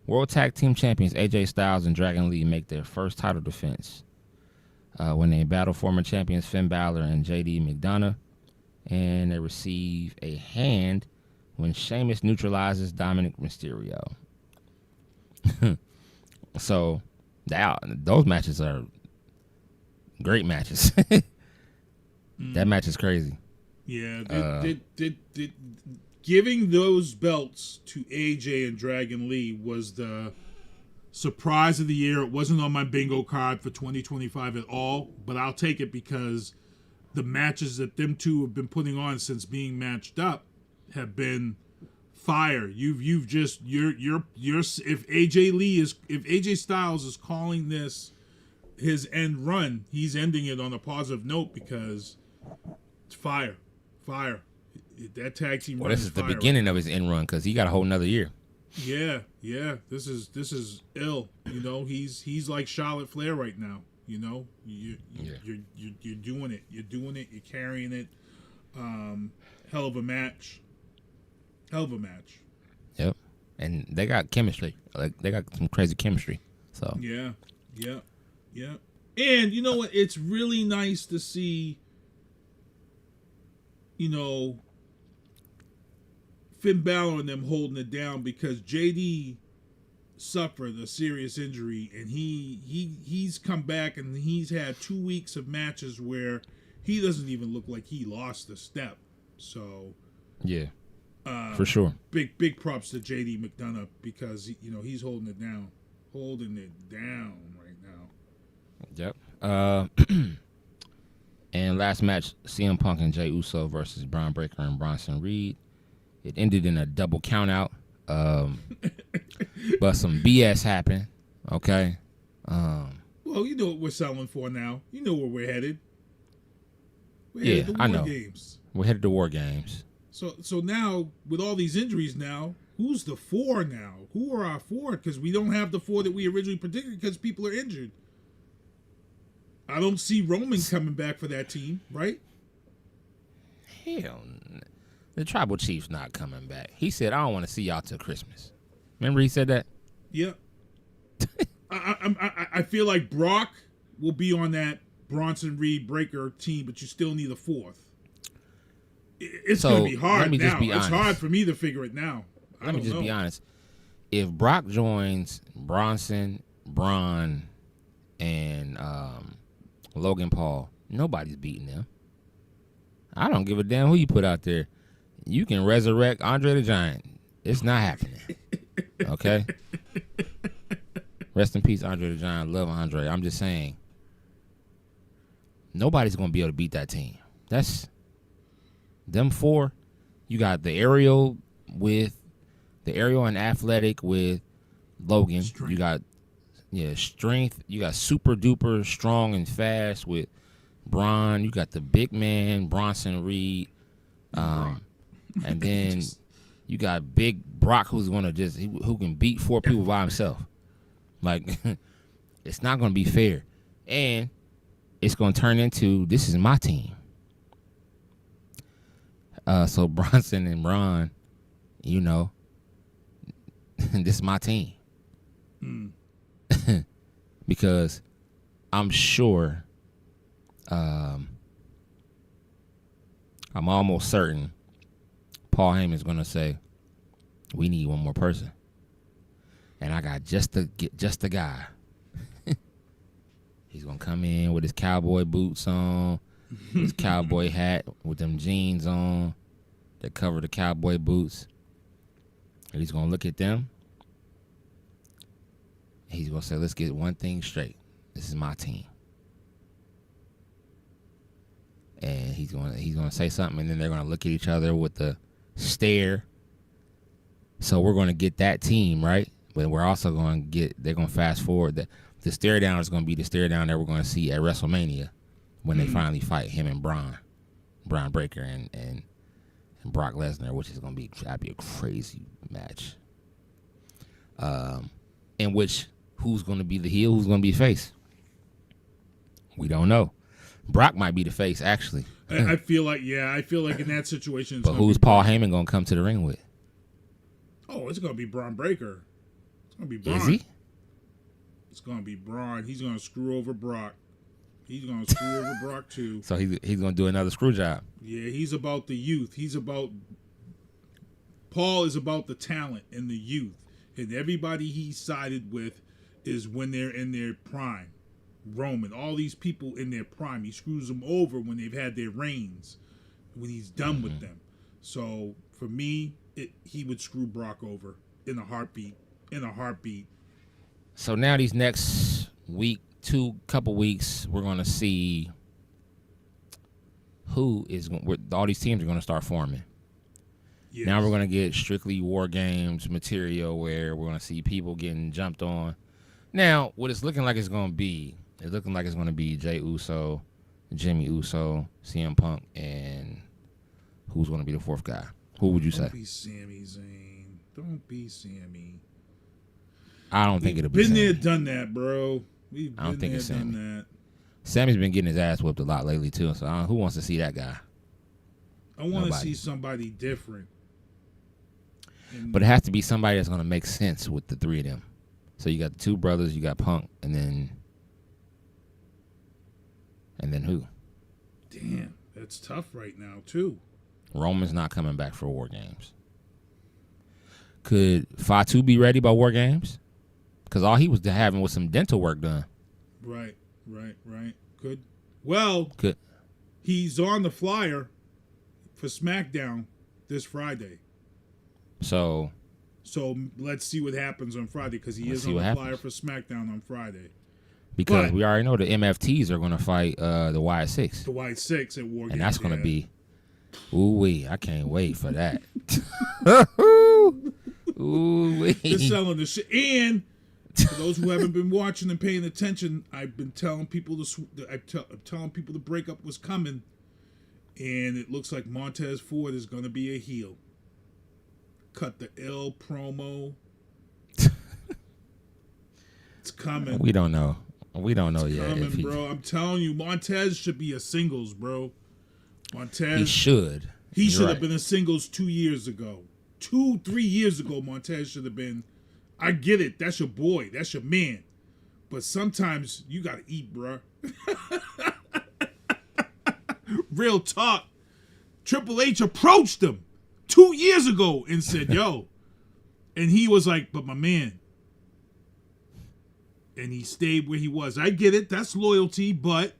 World Tag Team Champions AJ Styles and Dragon Lee make their first title defense when they battle former champions Finn Balor and JD McDonough, and they receive a hand when Sheamus neutralizes Dominic Mysterio. So those matches are great matches. That match is crazy. Yeah, giving those belts to AJ and Dragon Lee was the surprise of the year. It wasn't on my bingo card for 2025 at all, but I'll take it because the matches that them two have been putting on since being matched up have been fire. You've just you're if AJ Styles is calling this his end run, he's ending it on a positive note because it's fire. That tag team. Well, this is the beginning of his end run because he got a whole nother year. Yeah. This is ill. You know, he's like Charlotte Flair right now. You know, you're doing it. You're doing it. You're carrying it. Hell of a match. Yep. And they got chemistry. Like, they got some crazy chemistry. So yeah. And you know what? It's really nice to see, you know, Finn Balor and them holding it down because JD suffered a serious injury, and he's come back and he's had 2 weeks of matches where he doesn't even look like he lost a step. So yeah, for sure. Big props to JD McDonough because you know he's holding it down right now. Yep. And last match, CM Punk and Jey Uso versus Braun Breaker and Bronson Reed. It ended in a double countout. But some BS happened. Okay. Well, you know what we're selling for now. You know where we're headed. We're Yeah, headed to I War know. Games. We're headed to War Games. So now, with all these injuries now, who's the 4 now? Who are our 4? Because we don't have the 4 that we originally predicted because people are injured. I don't see Roman coming back for that team, right? Hell, the Tribal Chief's not coming back. He said, I don't want to see y'all till Christmas. Remember he said that? Yeah. I feel like Brock will be on that Bronson Reed Breaker team, but you still need a 4th. It's going to be hard now. It's hard for me to figure it now. Let me just be honest. If Brock joins Bronson, Braun, and Logan Paul, nobody's beating them. I don't give a damn who you put out there. You can resurrect Andre the Giant. It's not happening. Okay? Rest in peace, Andre the Giant. Love Andre. I'm just saying, nobody's going to be able to beat that team. That's them 4. You got the aerial and athletic with Logan. Strength. You got strength. You got super duper strong and fast with Braun. You got the big man Bronson Reed. And then you got big Brock who's gonna who can beat 4 people by himself. Like it's not gonna be fair. And it's gonna turn into this is my team. So Bronson and Braun, you know, this is my team. Because I'm sure, I'm almost certain Paul Heyman's going to say, we need one more person. And I got just the guy. He's going to come in with his cowboy boots on, his cowboy hat with them jeans on that cover the cowboy boots. And he's going to look at them. He's going to say, let's get one thing straight. This is my team. And he's going to say something, and then they're going to look at each other with the stare. So we're going to get that team, right? But we're also going to they're going to fast forward. The stare down is going to be the stare down that we're going to see at WrestleMania when they finally fight him and Braun Breaker and Brock Lesnar, which is going to be a crazy match. In which who's going to be the heel, who's going to be the face? We don't know. Brock might be the face, actually. I feel like in that situation. But who's Paul Heyman going to come to the ring with? Oh, it's going to be Braun Breaker. It's going to be Braun. Is he? It's going to be Braun. He's going to screw over Brock. He's going to screw over Brock, too. So he's going to do another screw job. Yeah, he's about the youth. Paul is about the talent and the youth. And everybody he's sided with is when they're in their prime. Roman, all these people in their prime. He screws them over when they've had their reigns, when he's done with them. So, for me, he would screw Brock over in a heartbeat. So now these next couple weeks, we're going to see all these teams are going to start forming. Yes. Now we're going to get strictly War Games material where we're going to see people getting jumped on. Now, what it's looking like it's going to be Jey Uso, Jimmy Uso, CM Punk, and who's going to be the 4th guy? Who would you say? Don't be Sami Zayn. Don't be Sami. I don't think it'll be Been Sami. there, done that, bro. I don't think it's Sami. Done that. Sammy's been getting his ass whipped a lot lately, too. So who wants to see that guy? I want to see somebody different. But it has to be somebody that's going to make sense with the 3 of them. So you got the 2 brothers, you got Punk, and then who? Damn, that's tough right now, too. Roman's not coming back for War Games. Could Fatu be ready by War Games? Because all he was having was some dental work done. Right. Good. Well, he's on the flyer for SmackDown this Friday. So let's see what happens on Friday because he is on the flyer for SmackDown on Friday. Because But- we already know the MFTs are going to fight the Y6. The White Six at War Games. And that's going to yeah. be, ooh-wee, I can't wait for that. Ooh-wee. They're selling the shit. And for those who haven't been watching and paying attention, I've been telling people I'm telling people the breakup was coming, and it looks like Montez Ford is going to be a heel. Cut the L promo. It's coming. We don't know. We don't know yet. Coming, If he, bro. I'm telling you, Montez should be a singles, bro. Montez. he should. He You're should have right. been a singles 2 years ago. 2-3 years ago, Montez should have been. I get it. That's your boy. That's your man. But sometimes you got to eat, bruh. Real talk. Triple H approached him 2 years ago and said, yo. And he was like, but my man. And he stayed where he was. I get it. That's loyalty, but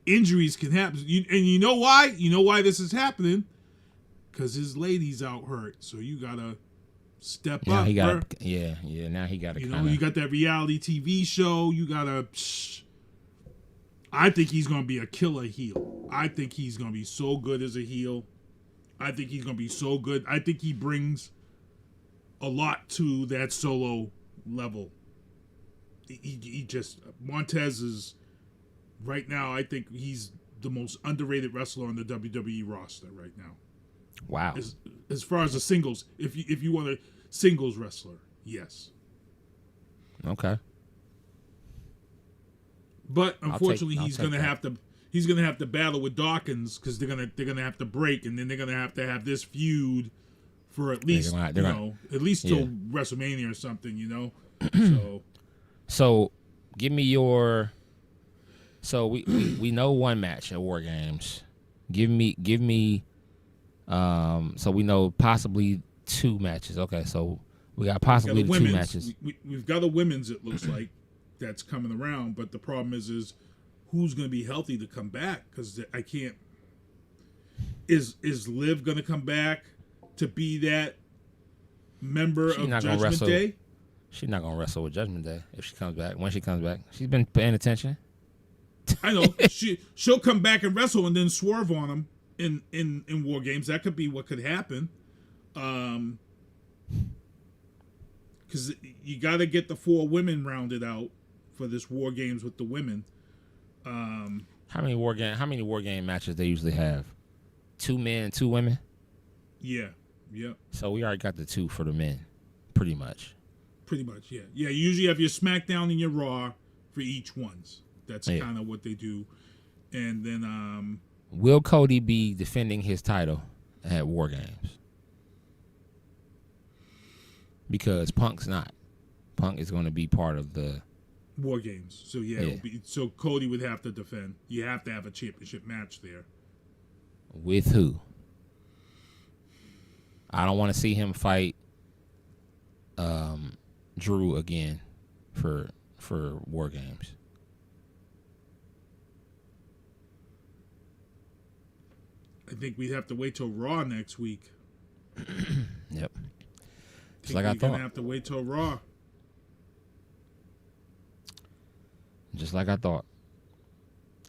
injuries can happen. And you know why? You know why this is happening? Because his lady's out hurt. So you got to step Now up, he got. bruh. Yeah. Now he got to You know, kind you of. got that reality TV show. You got to. I think he's going to be a killer heel. I think he's going to be so good as a heel. I think he's going to be so good. I think he brings a lot to that solo level. He just. Montez is. Right now, I think he's the most underrated wrestler on the WWE roster right now. Wow. As far as the singles, if you want a singles wrestler, yes. Okay. But unfortunately, I'll he's take gonna that. have to battle with Dawkins because they're gonna have to break, and then they're gonna have this feud for at least at least till WrestleMania or something, you know. So, give me your. So we know one match at War Games. Give me. So we know possibly two matches. Okay, so we got possibly the two matches. We've got a women's. It looks like that's coming around, but the problem is who's going to be healthy to come back? Because I can't. Is Liv going to come back to be that member of Judgment Day? She's not gonna wrestle with Judgment Day if she comes back. When she comes back, she's been paying attention. I know she'll come back and wrestle and then swerve on him in War Games. That could be what could happen. Because you got to get the 4 women rounded out for this War Games with the women. How many war game matches they usually have? 2 men and 2 women. Yeah. Yep. So we already got the 2 for the men, pretty much. Pretty much, yeah. Yeah, you usually have your SmackDown and your Raw for each ones. That's kind of what they do. And then will Cody be defending his title at War Games? Because Punk's not. Punk is going to be part of the War Games. So so Cody would have to defend. You have to have a championship match there. With who? I don't want to see him fight Drew again for War Games. I think we'd have to wait till Raw next week. Yep. Just We're like I gonna thought. have to wait till Raw. Just like I thought.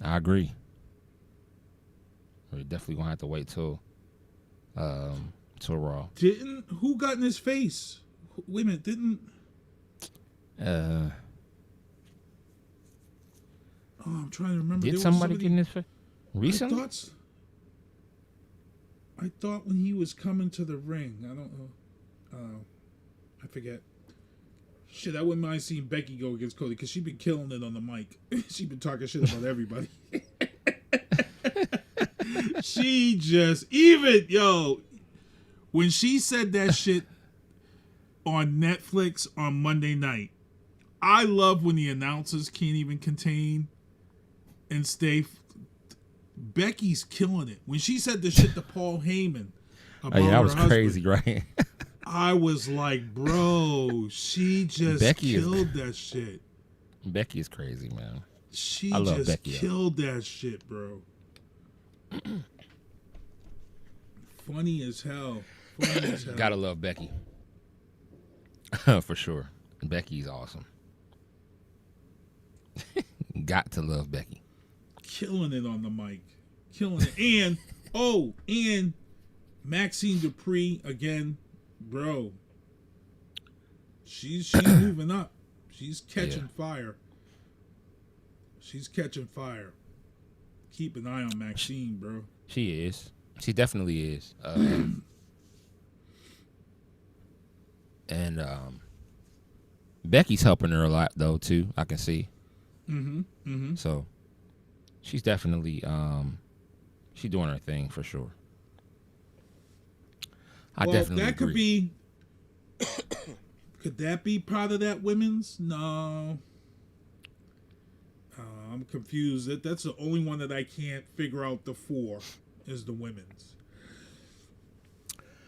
I agree. We're definitely gonna have to wait till Raw. Who got in his face? Wait a minute, I'm trying to remember. Did There was somebody get in his face recently? I thought when he was coming to the ring, I don't know. I forget. Shit, I wouldn't mind seeing Becky go against Cody because she'd been killing it on the mic. She'd been talking shit about everybody. She just, when she said that shit on Netflix on Monday night, I love when the announcers can't even contain and stay. Becky's killing it. When she said the shit to Paul Heyman about that her was husband, crazy, right? I was like, bro, she just killed that shit. Becky is crazy, man. She I love just Becky, killed that shit, bro. Funny as hell. Gotta love Becky. For sure. Becky's awesome. Got to love Becky. Killing it on the mic. Killing it. And Maxine Dupree again, bro. She's moving up. She's catching fire. She's catching fire. Keep an eye on Maxine, bro. She is. She definitely is. And Becky's helping her a lot though too. I can see. So she's definitely she's doing her thing for sure. That could agree. be. Could that be part of that women's? No. I'm confused. That's the only one that I can't figure out. The 4 is the women's.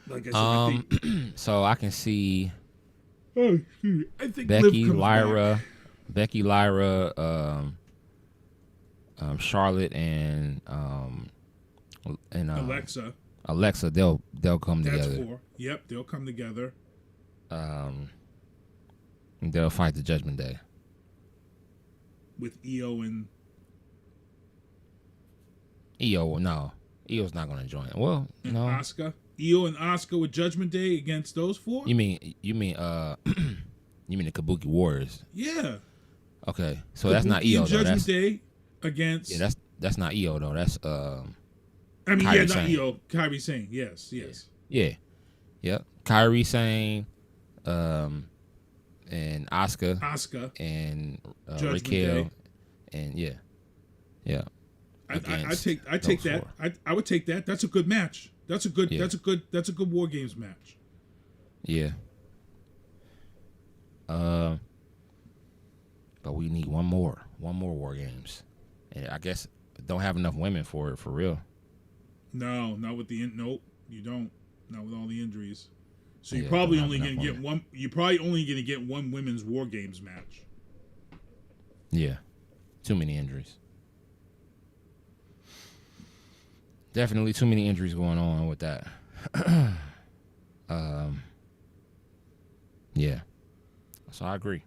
Like I said, so I can see. Oh, shoot. I think Becky, Liv comes Lyra, back. Charlotte, and Alexa. They'll come That's together. 4. Yep, they'll come together. And they'll fight the Judgment Day With Io and Io. No, Io's not going to join. Well, no. Asuka. Io and Asuka with Judgment Day against those 4. You mean the Kabuki Warriors? Yeah. Okay, so that's not Io though. Judgment Day against. Yeah, that's not Io though. That's I mean, Kairi not Sane. Io. Kairi Sane. Yes. Yeah. Yep. Kairi Sane, and Asuka, and Judgment Raquel, Day. and yeah. I take that. I would take that. That's a good match. That's a good. Yeah. That's a good War Games match. Yeah. But we need one more War Games, and I guess don't have enough women for it for real. No, not with the nope. You don't. Not with all the injuries. So you're Yeah, probably don't only have going to get enough one. You're probably only going to get one women's War Games match. Yeah, too many injuries. Definitely too many injuries going on with that. Yeah. So I agree.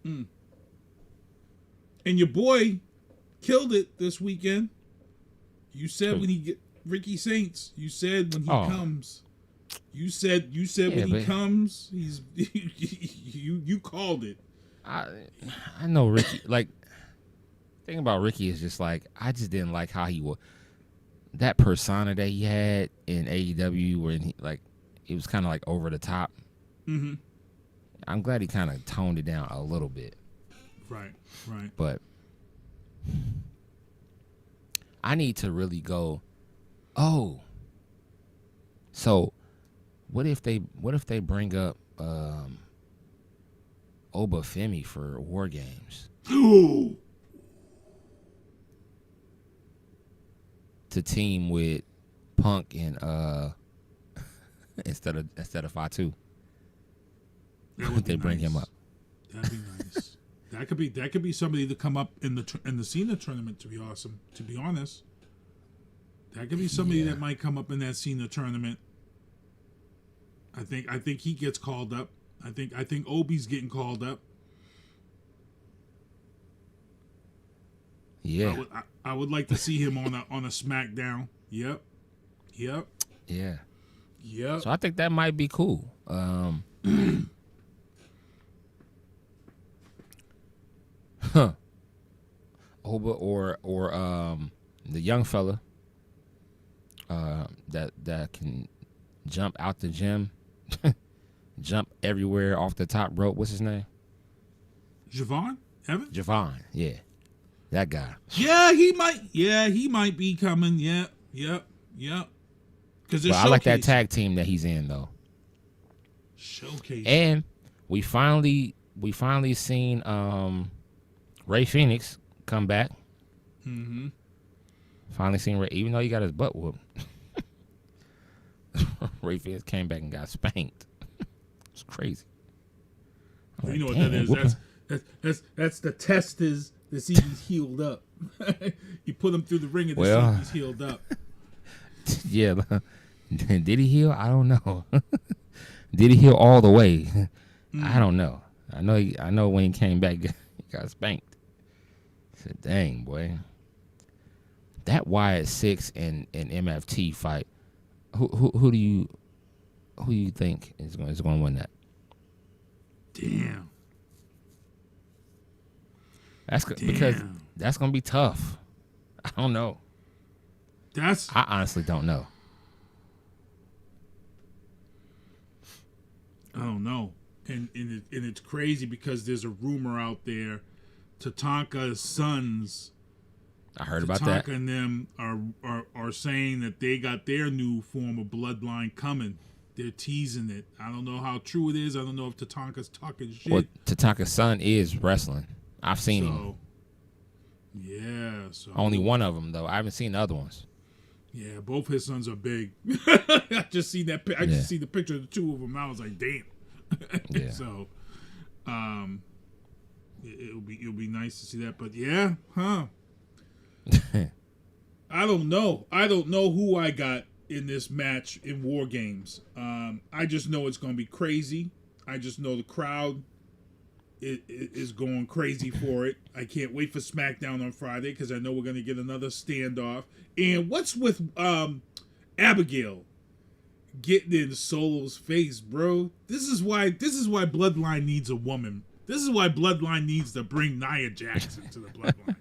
And your boy killed it this weekend. You said when he get Ricky Saints. You said when he comes. You said when he comes, he's you called it. I know Ricky. Like, thing about Ricky is just like I just didn't like how he was. That persona that he had in AEW, where he like it was kind of like over the top. Mm-hmm. I'm glad he kind of toned it down a little bit. Right. But I need to really go. Oh, so what if they bring up Obafemi for War Games? To team with Punk and instead of Fatu. Would they bring him up? That'd be nice. That could be somebody to come up in the Cena tournament. To be awesome. To be honest, that could be somebody that might come up in that Cena tournament. I think he gets called up. I think Obi's getting called up. Yeah. I would like to see him on a SmackDown. Yep. Yeah. Yep. So I think that might be cool. Oba or the young fella that can jump out the gym, jump everywhere off the top rope. What's his name? Javon? Evan? Javon. Yeah, that guy. Yeah, he might. Yeah, he might be coming. Yep. Because I like that tag team that he's in though. Showcase. And we finally seen Ray Phoenix come back. Mm-hmm. Finally seen Ray, even though he got his butt whooped. Ray Phoenix came back and got spanked. It's crazy. You know what that is? That's the test is to see he's healed up. You put him through the ringer to see if he's healed up. Yeah. Did he heal? I don't know. Did he heal all the way? I don't know. I know when he came back, he got spanked. I said, "Dang, boy, that Wyatt 6 and MFT fight. Who do you think is going to win that?" Damn. Because that's going to be tough. I don't know. I honestly don't know. I don't know. And it's crazy because there's a rumor out there, Tatanka's sons. I heard about that. Tatanka and them are saying that they got their new form of bloodline coming. They're teasing it. I don't know how true it is. I don't know if Tatanka's talking shit. Well, Tatanka's son is wrestling. I've seen him. Yeah. So only one of them though. I haven't seen the other ones. Yeah, both his sons are big. I just seen that. I just see the picture of the two of them. I was like, damn. Yeah. So, it'll be nice to see that. But yeah, huh? I don't know. I don't know who I got in this match in War Games. I just know it's gonna be crazy. I just know the crowd is going crazy for it. I can't wait for SmackDown on Friday because I know we're gonna get another standoff. And what's with Abigail getting in Solo's face, bro? This is why Bloodline needs a woman. This is why Bloodline needs to bring Nia Jax into the Bloodline.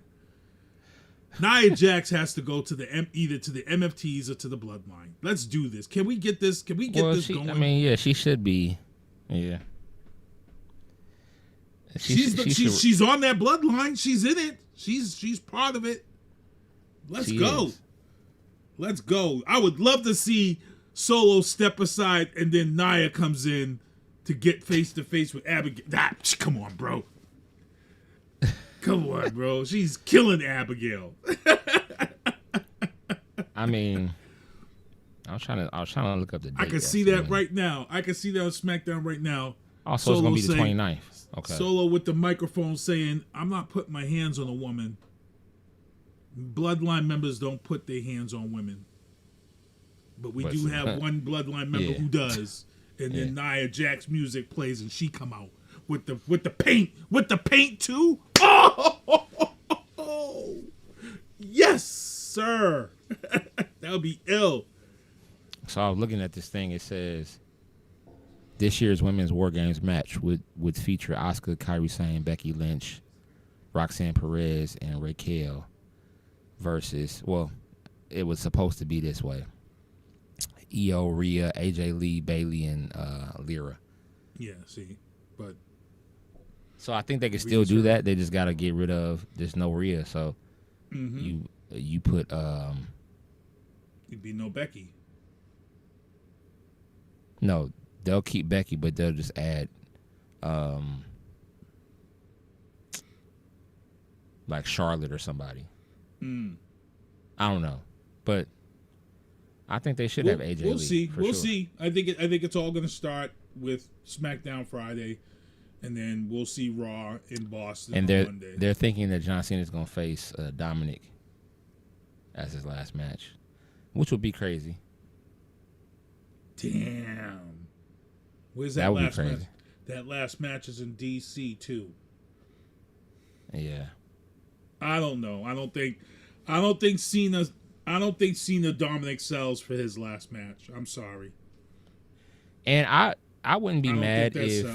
Nia Jax has to go to either to the MFTs or to the Bloodline. Let's do this. Can we get this? Can we get this going? I mean, yeah, she should be. Yeah. She's on that Bloodline. She's in it. She's part of it. Let's go. Let's go. I would love to see Solo step aside and then Nia comes in to get face to face with Abigail. Come on, bro. Come on, bro. She's killing Abigail. I mean, I was trying to look up the date. I can see that right now. I can see that on SmackDown right now. Also, it's going to be the 29th. Okay. Solo with the microphone saying, "I'm not putting my hands on a woman. Bloodline members don't put their hands on women. But we do have one Bloodline member who does." And then Nia Jax music plays and she come out with the paint too. Oh, yes, sir. That would be ill. So I was looking at this thing. It says this year's Women's War Games match would feature Asuka, Kairi Sane, Becky Lynch, Roxanne Perez, and Raquel versus, well, it was supposed to be this way: Io, Rhea, AJ Lee, Bayley, and Lyra. Yeah, see, but so I think they can still do that. They just got to get rid of. There's no Rhea, so you put it'd be no Becky. No, they'll keep Becky, but they'll just add like Charlotte or somebody. I don't know, but I think they should have AJ Lee. We'll see. We'll see. I think it's all going to start with SmackDown Friday, and then we'll see Raw in Boston and on Monday. They're thinking that John Cena is going to face Dominic as his last match, which would be crazy. Damn. Where's that last match? That last match is in DC too. Yeah. I don't know. I don't think Cena Dominic sells for his last match. I'm sorry. And I wouldn't be mad if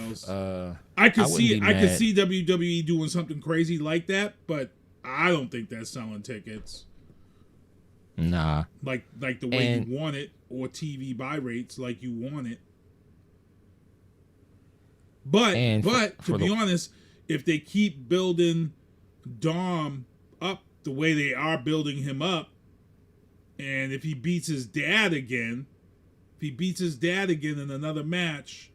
I could see WWE doing something crazy like that, but I don't think that's selling tickets. Nah. Like the way you want it, or TV buy rates like you want it. But to be honest, if they keep building Dom up the way they are building him up, and if he beats his dad again in another match,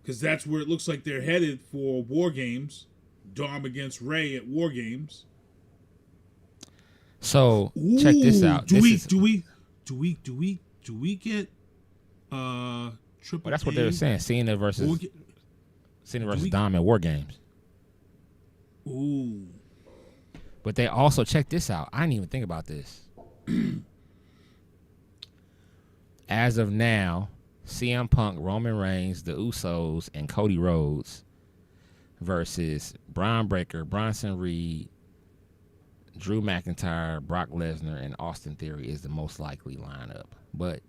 because that's where it looks like they're headed for War Games, Dom against Ray at War Games. So check this out. Do we get Triple? Well, that's what they were saying. Cena versus Dom at War Games. Ooh. But they also, check this out. I didn't even think about this. As of now, CM Punk, Roman Reigns, the Usos, and Cody Rhodes versus Braun Breaker, Bronson Reed, Drew McIntyre, Brock Lesnar, and Austin Theory is the most likely lineup. But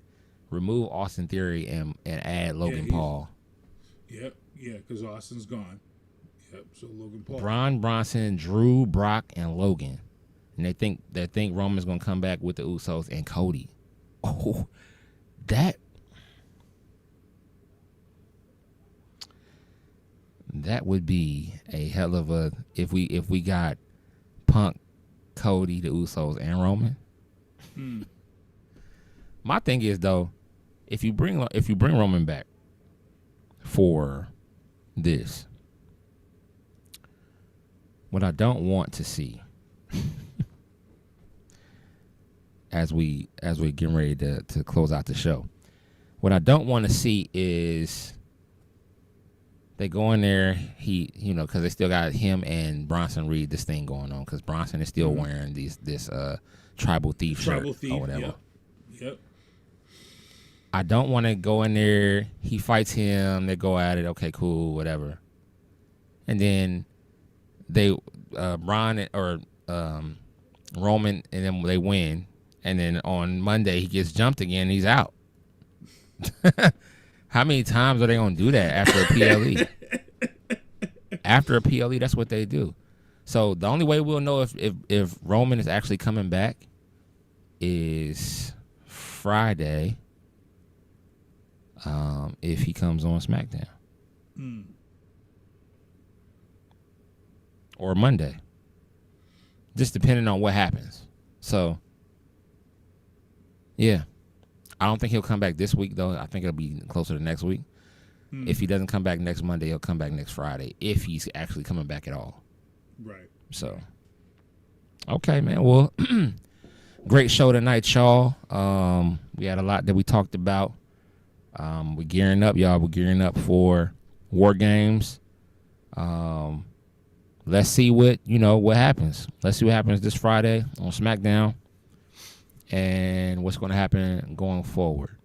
remove Austin Theory and add Logan Paul. Yep, yeah, because Austin's gone. Yep, so Logan Paul. Braun, Bronson, Drew, Brock, and Logan. And they think Roman's gonna come back with the Usos and Cody. Oh, that would be a hell of a if we got Punk, Cody, the Usos, and Roman. My thing is though, if you bring Roman back for this, what I don't want to see as we getting ready to close out the show, what I don't want to see is they go in there, because they still got him and Bronson Reed this thing going on, because Bronson is still wearing this tribal thief shirt or whatever. Yep. I don't want to go in there. He fights him. They go at it. Okay, cool, whatever. And then they Roman and then they win. And then on Monday he gets jumped again. And he's out. How many times are they gonna do that after a PLE? After a PLE, that's what they do. So the only way we'll know if Roman is actually coming back is Friday. If he comes on SmackDown. Or Monday. Just depending on what happens. So, yeah. I don't think he'll come back this week, though. I think it'll be closer to next week. If he doesn't come back next Monday, he'll come back next Friday, if he's actually coming back at all. Right. So, okay, man. Well, great show tonight, y'all. We had a lot that we talked about. We're gearing up, y'all. We're gearing up for War Games. Let's see what happens. Let's see what happens this Friday on SmackDown and what's going to happen going forward.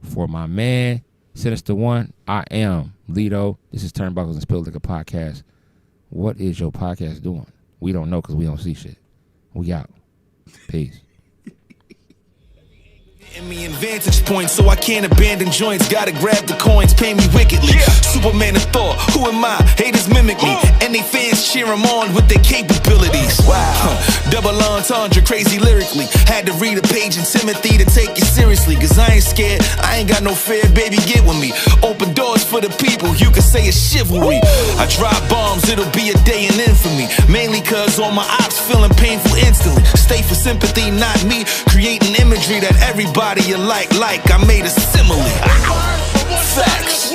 For my man, Sinista1, I am Lito. This is Turnbuckles and Spilt like a podcast. What is your podcast doing? We don't know because we don't see shit. We out. Peace. Me in vantage point, so I can't abandon joints. Gotta grab the coins, pay me wickedly. Superman of Thor, who am I? Haters mimic me, and they fans cheer him on with their capabilities. Wow, double entendre, crazy lyrically. Had to read a page in Timothy to take it seriously, cause I ain't scared, I ain't got no fear, baby, get with me. Open doors for the people, you can say it's chivalry. I drop bombs, it'll be a day in infamy, mainly cause all my ops feeling painful instantly. Stay for sympathy, not me, creating imagery that everybody you like, I made a simile. Facts.